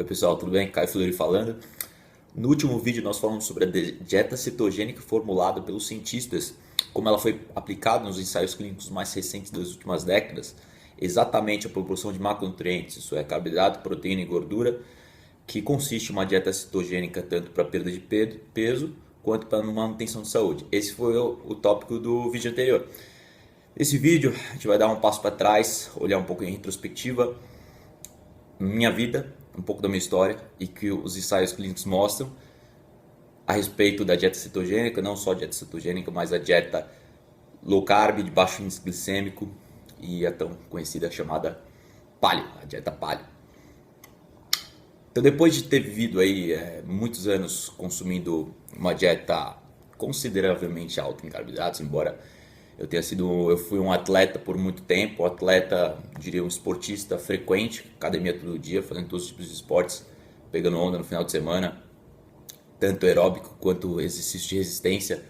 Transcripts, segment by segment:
Oi pessoal, tudo bem? Caio Fleury falando. No último vídeo nós falamos sobre a dieta cetogênica formulada pelos cientistas, como ela foi aplicada nos ensaios clínicos mais recentes das últimas décadas, exatamente a proporção de macronutrientes, isso é, carboidrato, proteína e gordura, que consiste em uma dieta cetogênica tanto para perda de peso quanto para manutenção de saúde. Esse foi o tópico do vídeo anterior. Nesse vídeo a gente vai dar um passo para trás, olhar um pouco em retrospectiva, minha vida, um pouco da minha história e que os ensaios clínicos mostram a respeito da dieta cetogênica, não só a dieta cetogênica, mas a dieta low carb, de baixo índice glicêmico e a tão conhecida chamada paleo, a dieta paleo. Então, depois de ter vivido aí muitos anos consumindo uma dieta consideravelmente alta em carboidratos, embora eu fui um atleta por muito tempo, diria um esportista frequente, academia todo dia, fazendo todos os tipos de esportes, pegando onda no final de semana, tanto aeróbico quanto exercício de resistência.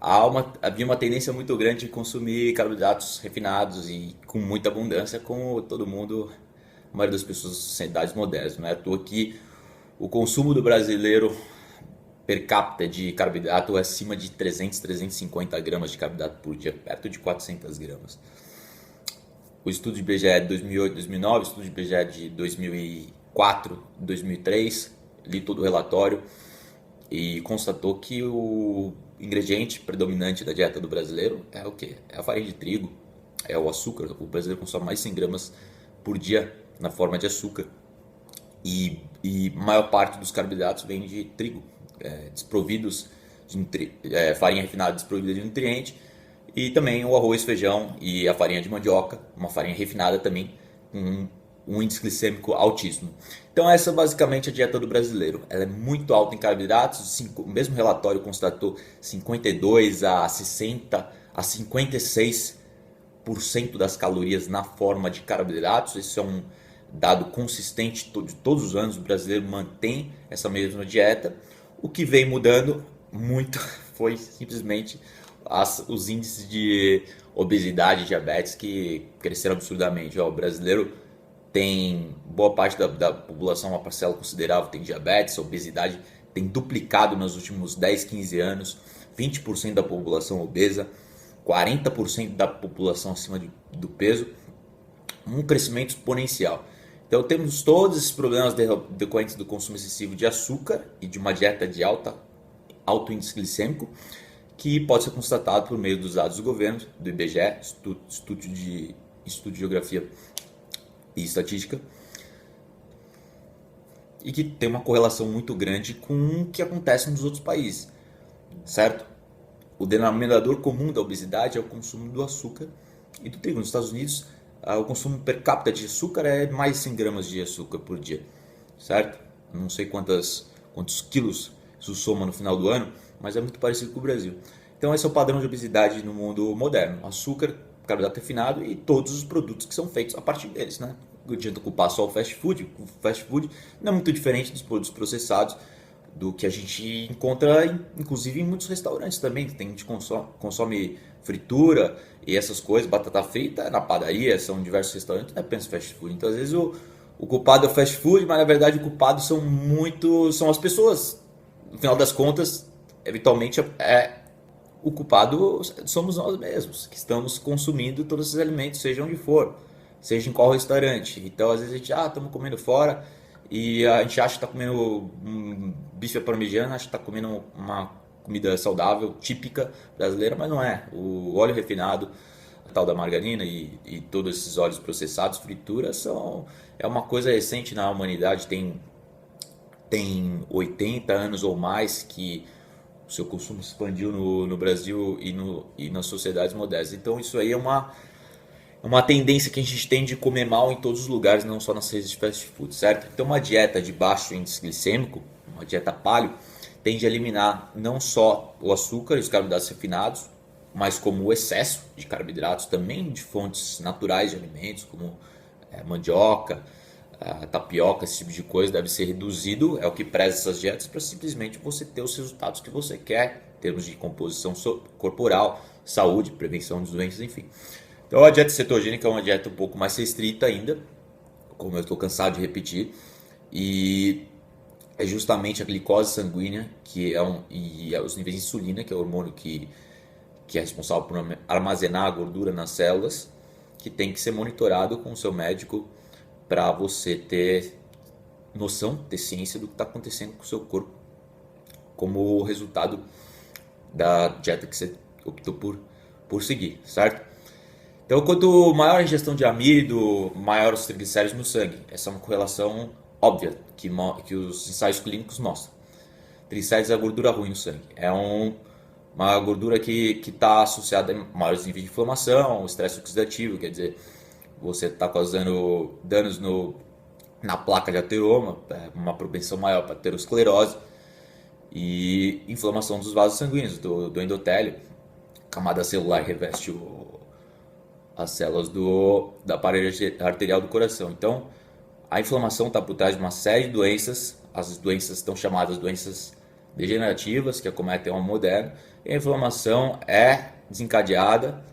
Havia uma tendência muito grande de consumir carboidratos refinados e com muita abundância, como todo mundo, a maioria das pessoas das sociedades modernas. Não é à toa que o consumo do brasileiro per capita de carboidrato é acima de 300, 350 gramas de carboidrato por dia, perto de 400 gramas. O estudo de IBGE de 2008, 2009, o estudo de IBGE de 2004, 2003, li todo o relatório e constatou que o ingrediente predominante da dieta do brasileiro é o quê? É a farinha de trigo, é o açúcar. O brasileiro consome mais de 100 gramas por dia na forma de açúcar e maior parte dos carboidratos vem de trigo, desprovidos de farinha refinada desprovida de nutriente, e também o arroz, feijão e a farinha de mandioca, uma farinha refinada também, com um índice glicêmico altíssimo. Então essa é basicamente a dieta do brasileiro. Ela é muito alta em carboidratos, o mesmo relatório constatou 52 a 60 a 56% das calorias na forma de carboidratos. Isso é um dado consistente de todos os anos, o brasileiro mantém essa mesma dieta. O que vem mudando muito foi simplesmente os índices de obesidade e diabetes, que cresceram absurdamente. O brasileiro tem boa parte da população, uma parcela considerável, tem diabetes, a obesidade tem duplicado nos últimos 10, 15 anos, 20% da população obesa, 40% da população acima do peso, um crescimento exponencial. Então temos todos esses problemas decorrentes do consumo excessivo de açúcar e de uma dieta de alto índice glicêmico, que pode ser constatado por meio dos dados do governo, do IBGE, Instituto de Geografia e Estatística, e que tem uma correlação muito grande com o que acontece nos outros países, certo? O denominador comum da obesidade é o consumo do açúcar e do trigo. Nos Estados Unidos, o consumo per capita de açúcar é mais de 100 gramas de açúcar por dia, certo? Não sei quantos quilos isso soma no final do ano, mas é muito parecido com o Brasil. Então esse é o padrão de obesidade no mundo moderno: açúcar, carboidrato refinado e todos os produtos que são feitos a partir deles, né? Não adianta culpar só o fast food. O fast food não é muito diferente dos produtos processados, do que a gente encontra inclusive em muitos restaurantes também. Tem gente que consome fritura e essas coisas, batata frita na padaria, são diversos restaurantes, não é apenas fast food. Então às vezes o culpado é o fast food, mas na verdade o culpado são as pessoas. No final das contas, eventualmente o culpado somos nós mesmos, que estamos consumindo todos esses alimentos, seja onde for, seja em qual restaurante. Então às vezes a gente, estamos comendo fora, e a gente acha que está comendo um bife à parmegiana, acha que está comendo uma comida saudável, típica brasileira, mas não é. O óleo refinado, a tal da margarina e todos esses óleos processados, frituras, é uma coisa recente na humanidade. Tem 80 anos ou mais que o seu consumo expandiu no Brasil e nas sociedades modernas. Então isso aí é uma tendência que a gente tem de comer mal em todos os lugares, não só nas redes de fast food, certo? Então uma dieta de baixo índice glicêmico, uma dieta paleo, tende a eliminar não só o açúcar e os carboidratos refinados, mas como o excesso de carboidratos também de fontes naturais de alimentos, como mandioca, tapioca, esse tipo de coisa deve ser reduzido. É o que preza essas dietas, para simplesmente você ter os resultados que você quer, em termos de composição corporal, saúde, prevenção de doenças, enfim. Então a dieta cetogênica é uma dieta um pouco mais restrita ainda, como eu estou cansado de repetir, e é justamente a glicose sanguínea e os níveis de insulina, que é o hormônio que é responsável por armazenar a gordura nas células, que tem que ser monitorado com o seu médico para você ter noção, ter ciência do que está acontecendo com o seu corpo, como resultado da dieta que você optou por seguir, certo? Então, quanto maior a ingestão de amido, maior os triglicéridos no sangue. Essa é uma correlação óbvia que os ensaios clínicos mostram. Triglicéridos é a gordura ruim no sangue. Uma gordura que está associada a maiores níveis de inflamação, estresse oxidativo, quer dizer, você está causando danos na placa de ateroma, uma propensão maior para aterosclerose e inflamação dos vasos sanguíneos, do endotélio. A camada celular reveste as células da parede arterial do coração. Então, a inflamação está por trás de uma série de doenças. As doenças estão chamadas doenças degenerativas, que acometem ao homem moderno. E a inflamação é desencadeada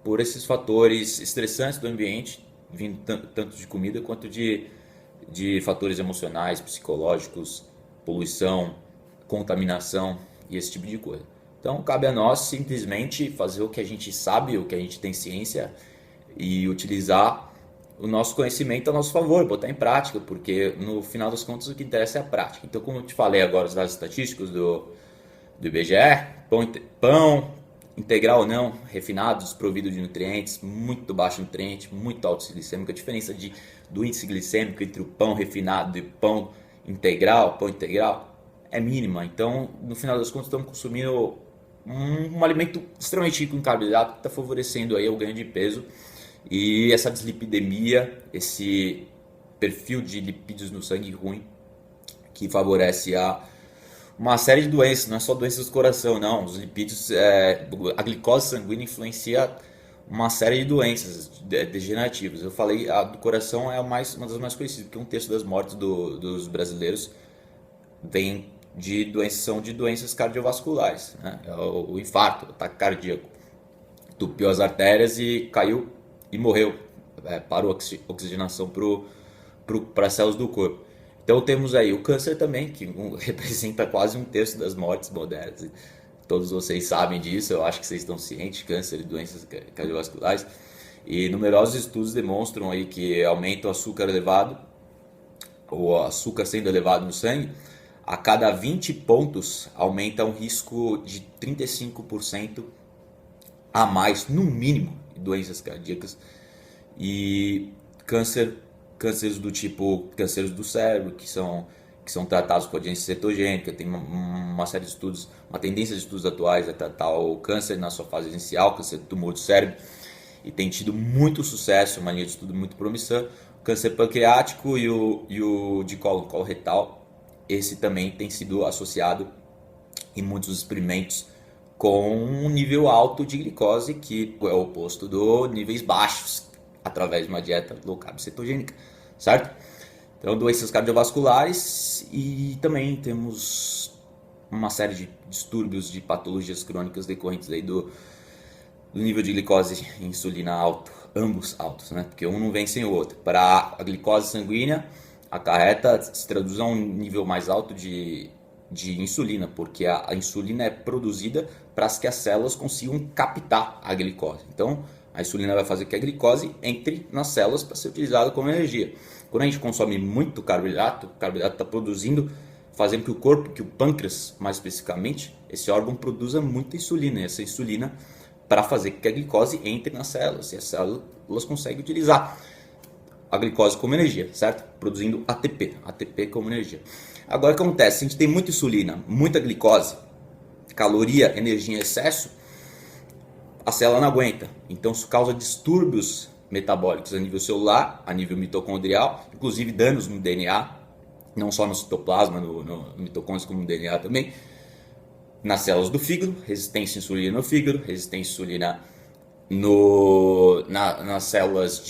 por esses fatores estressantes do ambiente, vindo tanto de comida quanto de fatores emocionais, psicológicos, poluição, contaminação e esse tipo de coisa. Então, cabe a nós simplesmente fazer o que a gente sabe, o que a gente tem ciência e utilizar o nosso conhecimento a nosso favor, botar em prática, porque no final das contas o que interessa é a prática. Então, como eu te falei agora, os dados estatísticos do IBGE, pão integral ou não, refinado, desprovido de nutrientes, muito baixo nutriente, muito alto glicêmico. A diferença do índice glicêmico entre o pão refinado e o pão integral é mínima. Então, no final das contas, estamos consumindo um alimento extremamente rico em carboidrato que está favorecendo aí o ganho de peso e essa dislipidemia, esse perfil de lipídios no sangue ruim que favorece uma série de doenças, não é só doenças do coração, não. Os lipídios, a glicose sanguínea influencia uma série de doenças degenerativas. Eu falei, a do coração é uma das mais conhecidas, porque 1/3 das mortes dos brasileiros são de doenças cardiovasculares, né? É o infarto, o ataque cardíaco, entupiu as artérias e caiu e morreu, parou a oxigenação para as células do corpo. Então temos aí o câncer também, que representa quase 1/3 das mortes modernas. E todos vocês sabem disso, eu acho que vocês estão cientes, câncer e doenças cardiovasculares. E numerosos estudos demonstram aí que aumenta o açúcar elevado, ou o açúcar sendo elevado no sangue, a cada 20 pontos aumenta um risco de 35% a mais, no mínimo, de doenças cardíacas e cânceres do tipo cânceres do cérebro, que são tratados com agência cetogênica. Tem uma série de estudos, uma tendência de estudos atuais a tratar o câncer na sua fase inicial, câncer do tumor do cérebro, e tem tido muito sucesso, uma linha de estudo muito promissora. O câncer pancreático e o de colo retal, esse também tem sido associado em muitos experimentos com um nível alto de glicose, que é o oposto dos níveis baixos, através de uma dieta low carb cetogênica, certo? Então, doenças cardiovasculares, e também temos uma série de distúrbios de patologias crônicas decorrentes aí do nível de glicose e insulina alto, ambos altos, né? Porque um não vem sem o outro. Para a glicose sanguínea, acarreta se traduz a um nível mais alto de insulina, porque a insulina é produzida para que as células consigam captar a glicose. Então, a insulina vai fazer que a glicose entre nas células para ser utilizada como energia. Quando a gente consome muito carboidrato, o carboidrato está produzindo, fazendo que o corpo, que o pâncreas mais especificamente, esse órgão produza muita insulina. E essa insulina para fazer que a glicose entre nas células, e as células conseguem utilizar a glicose como energia, certo? Produzindo ATP como energia. Agora o que acontece? Se a gente tem muita insulina, muita glicose, caloria, energia em excesso, a célula não aguenta. Então isso causa distúrbios metabólicos a nível celular, a nível mitocondrial, inclusive danos no DNA, não só no citoplasma, no mitocôndrios, como no DNA também, nas células do fígado, resistência à insulina no fígado, resistência à insulina nas células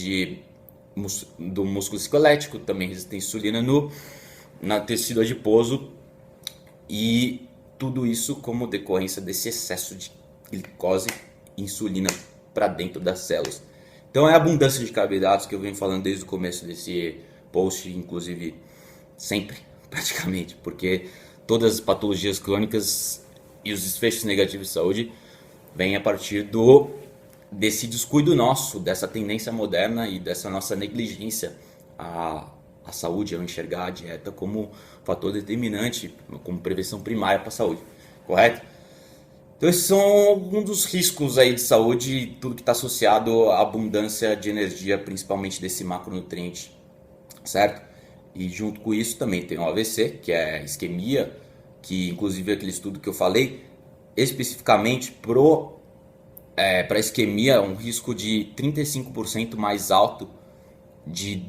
do músculo esquelético, também resistência à insulina no tecido adiposo, e tudo isso como decorrência desse excesso de glicose e insulina para dentro das células. Então é a abundância de carboidratos que eu venho falando desde o começo desse post, inclusive sempre, praticamente, porque todas as patologias crônicas e os desfechos negativos de saúde vêm a partir desse descuido nosso, dessa tendência moderna e dessa nossa negligência à saúde, ao enxergar a dieta como fator determinante, como prevenção primária para a saúde, correto? Então esses são alguns dos riscos aí de saúde e tudo que está associado à abundância de energia, principalmente desse macronutriente, certo? E junto com isso também tem o AVC, que é isquemia, que inclusive aquele estudo que eu falei, especificamente para isquemia, é um risco de 35% mais alto de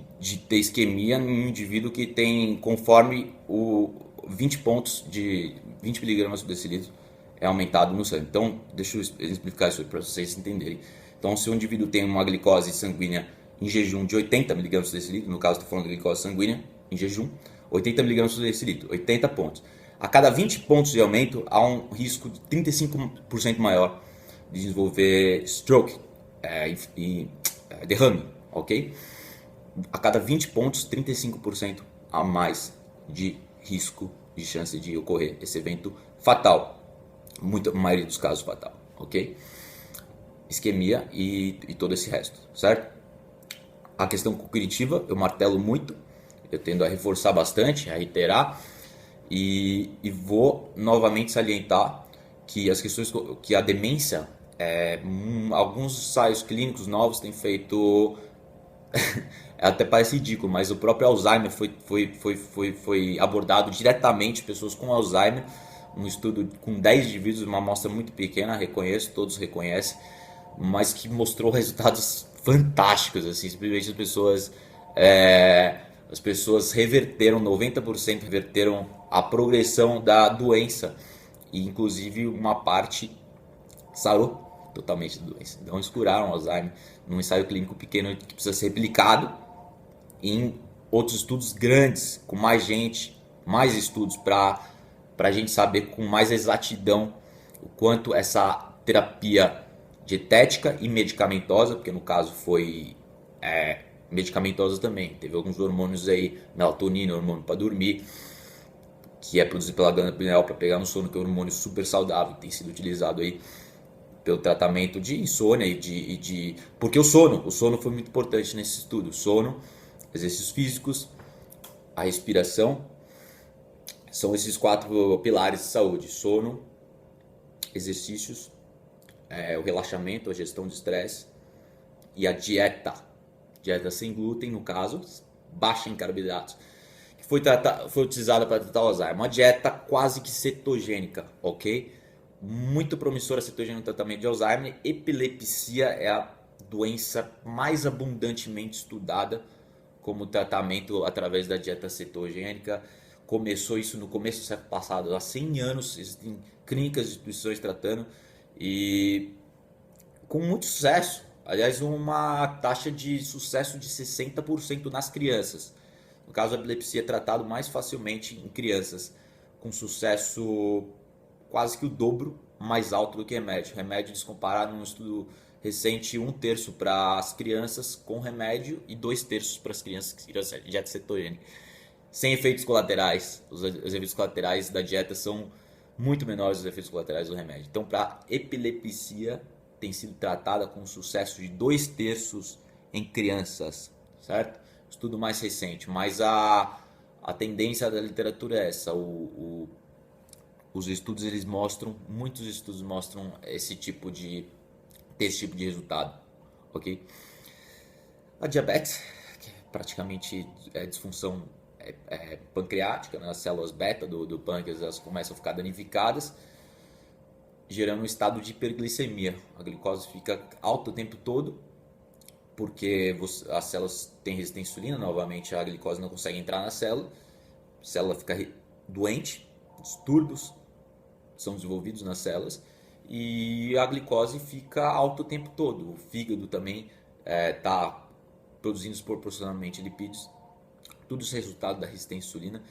ter isquemia em um indivíduo que tem, conforme o 20 pontos de 20 miligramas por decilitro é aumentado no sangue. Então, deixa eu explicar isso para vocês entenderem. Então, se um indivíduo tem uma glicose sanguínea em jejum de 80 miligramas por decilitro, no caso estou falando de glicose sanguínea em jejum, 80 miligramas por decilitro, 80 pontos. A cada 20 pontos de aumento, há um risco de 35% maior de desenvolver stroke e derrame, ok? A cada 20 pontos, 35% a mais de risco, de chance de ocorrer esse evento fatal. A maioria dos casos fatal, ok? Isquemia e todo esse resto, certo? A questão cognitiva, eu martelo muito, eu tendo a reforçar bastante, a reiterar, e vou novamente salientar que as questões, que a demência, alguns ensaios clínicos novos têm feito até parece ridículo, mas o próprio Alzheimer foi abordado diretamente, pessoas com Alzheimer, um estudo com 10 indivíduos, uma amostra muito pequena, reconheço, todos reconhecem, mas que mostrou resultados fantásticos, assim, simplesmente as pessoas reverteram, 90% reverteram a progressão da doença, e inclusive uma parte sarou totalmente da doença. Então eles curaram Alzheimer num ensaio clínico pequeno que precisa ser replicado em outros estudos grandes, com mais gente, mais estudos, para a gente saber com mais exatidão o quanto essa terapia dietética e medicamentosa, porque no caso foi medicamentosa também, teve alguns hormônios aí, melatonina, hormônio para dormir, que é produzido pela glândula pineal para pegar no sono, que é um hormônio super saudável, tem sido utilizado aí pelo tratamento de insônia porque o sono foi muito importante nesse estudo. Sono, exercícios físicos, a respiração, são esses 4 pilares de saúde: sono, exercícios, o relaxamento, a gestão de estresse e a dieta sem glúten, no caso, baixa em carboidratos, que foi utilizada para tratar o Alzheimer. Uma dieta quase que cetogênica, ok? Muito promissora cetogênica no tratamento de Alzheimer. Epilepsia é a doença mais abundantemente estudada como tratamento através da dieta cetogênica. Começou isso no começo do século passado, há 100 anos, existem clínicas e instituições tratando, e com muito sucesso. Aliás, uma taxa de sucesso de 60% nas crianças. No caso, a epilepsia é tratado mais facilmente em crianças, com sucesso quase que o dobro mais alto do que remédio. Remédio, eles compararam num estudo recente, 1/3 para as crianças com remédio e 2/3 para as crianças que tiram dieta cetogênica. Sem efeitos colaterais. Os efeitos colaterais da dieta são muito menores dos efeitos colaterais do remédio. Então, para epilepsia, tem sido tratada com sucesso de 2/3 em crianças, certo? Estudo mais recente, mas a tendência da literatura é essa. Os estudos, muitos estudos mostram esse tipo de resultado, ok? A diabetes, que praticamente é disfunção pancreática, né? As células beta do pâncreas, elas começam a ficar danificadas, gerando um estado de hiperglicemia. A glicose fica alta o tempo todo, porque as células têm resistência à insulina, novamente a glicose não consegue entrar na célula, a célula fica doente, distúrbios são desenvolvidos nas células, e a glicose fica alta o tempo todo. O fígado também está produzindo desproporcionalmente lipídios, tudo isso é resultado da resistência à insulina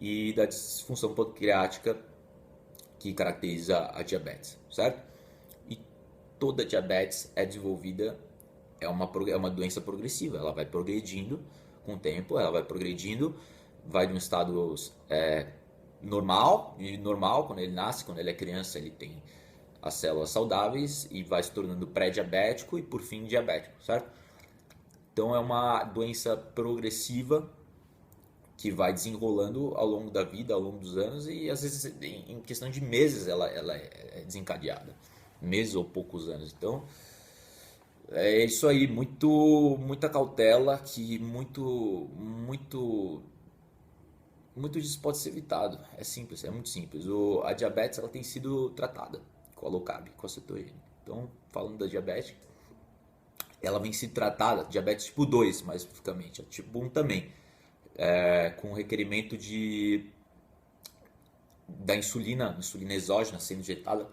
e da disfunção pancreática que caracteriza a diabetes, certo? E toda diabetes é desenvolvida, é uma doença progressiva, ela vai progredindo com o tempo, ela vai progredindo vai de um estado normal, e normal quando ele nasce, quando ele é criança ele tem as células saudáveis e vai se tornando pré-diabético e por fim diabético, certo? Então é uma doença progressiva que vai desenrolando ao longo da vida, ao longo dos anos e às vezes em questão de meses ela é desencadeada, meses ou poucos anos. Então é isso aí, muita cautela que muito disso pode ser evitado. É simples, é muito simples. A diabetes ela tem sido tratada com a low carb, com a cetogênica. Então, falando da diabetes, ela vem sendo tratada, diabetes tipo 2 mais especificamente, a tipo 1 também, com requerimento da insulina exógena sendo injetada,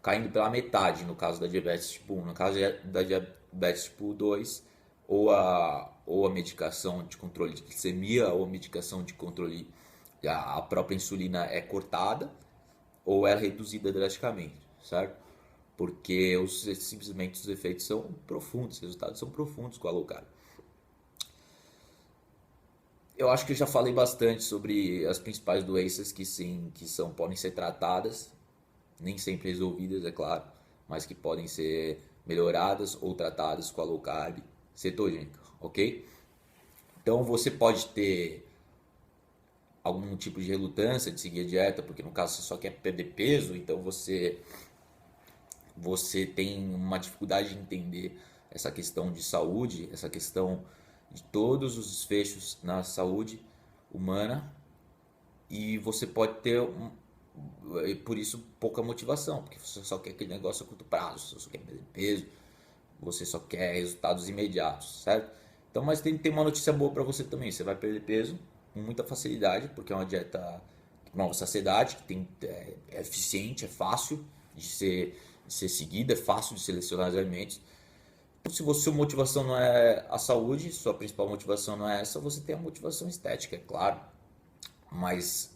caindo pela metade no caso da diabetes tipo 1. No caso da diabetes tipo 2, ou a medicação de controle de glicemia, ou a medicação de controle, a própria insulina é cortada, ou é reduzida drasticamente, certo? Porque simplesmente os efeitos são profundos, os resultados são profundos com a low carb. Eu acho que eu já falei bastante sobre as principais doenças que sim, podem ser tratadas, nem sempre resolvidas, é claro, mas que podem ser melhoradas ou tratadas com a low carb cetogênica, ok? Então você pode ter algum tipo de relutância de seguir a dieta, porque no caso você só quer perder peso, então você tem uma dificuldade de entender essa questão de saúde, essa questão de todos os desfechos na saúde humana, e você pode ter por isso pouca motivação, porque você só quer aquele negócio a curto prazo, você só quer perder peso, você só quer resultados imediatos, certo? Então, mas tem uma notícia boa para você também, você vai perder peso com muita facilidade, porque é uma dieta que promove saciedade, que é eficiente, é fácil de ser seguida, é fácil de selecionar os alimentos. Então, se sua motivação não é a saúde, sua principal motivação não é essa, você tem a motivação estética, é claro. Mas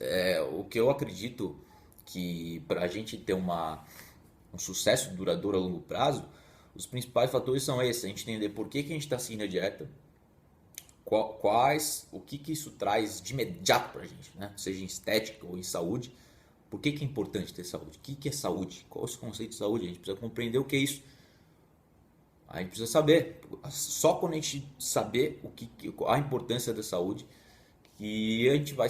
o que eu acredito que para a gente ter um sucesso duradouro a longo prazo, os principais fatores são esses: a gente entender por que a gente está seguindo a dieta, o que isso traz de imediato para a gente, né? Seja em estética ou em saúde. Por que é importante ter saúde? O que é saúde? Qual é o conceito de saúde? A gente precisa compreender o que é isso. A gente precisa saber. Só quando a gente saber a importância da saúde, que a gente vai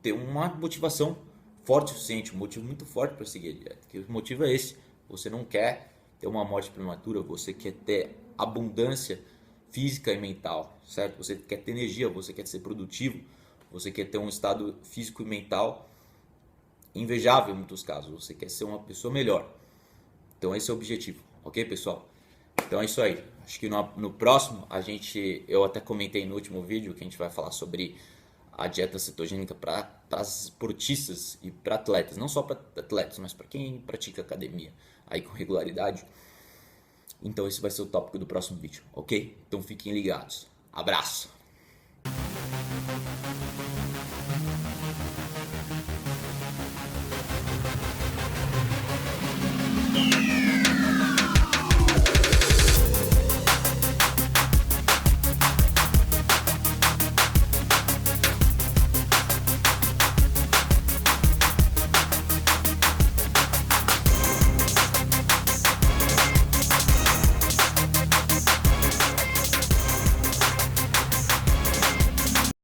ter uma motivação forte o suficiente, um motivo muito forte para seguir a dieta. Que o motivo é esse: você não quer ter uma morte prematura, você quer ter abundância física e mental, certo? Você quer ter energia, você quer ser produtivo, você quer ter um estado físico e mental invejável em muitos casos, você quer ser uma pessoa melhor. Então esse é o objetivo, ok, pessoal? Então é isso aí. Acho que no próximo eu até comentei no último vídeo que a gente vai falar sobre a dieta cetogênica para esportistas e para atletas, não só para atletas, mas para quem pratica academia aí com regularidade. Então esse vai ser o tópico do próximo vídeo, ok? Então fiquem ligados. Abraço!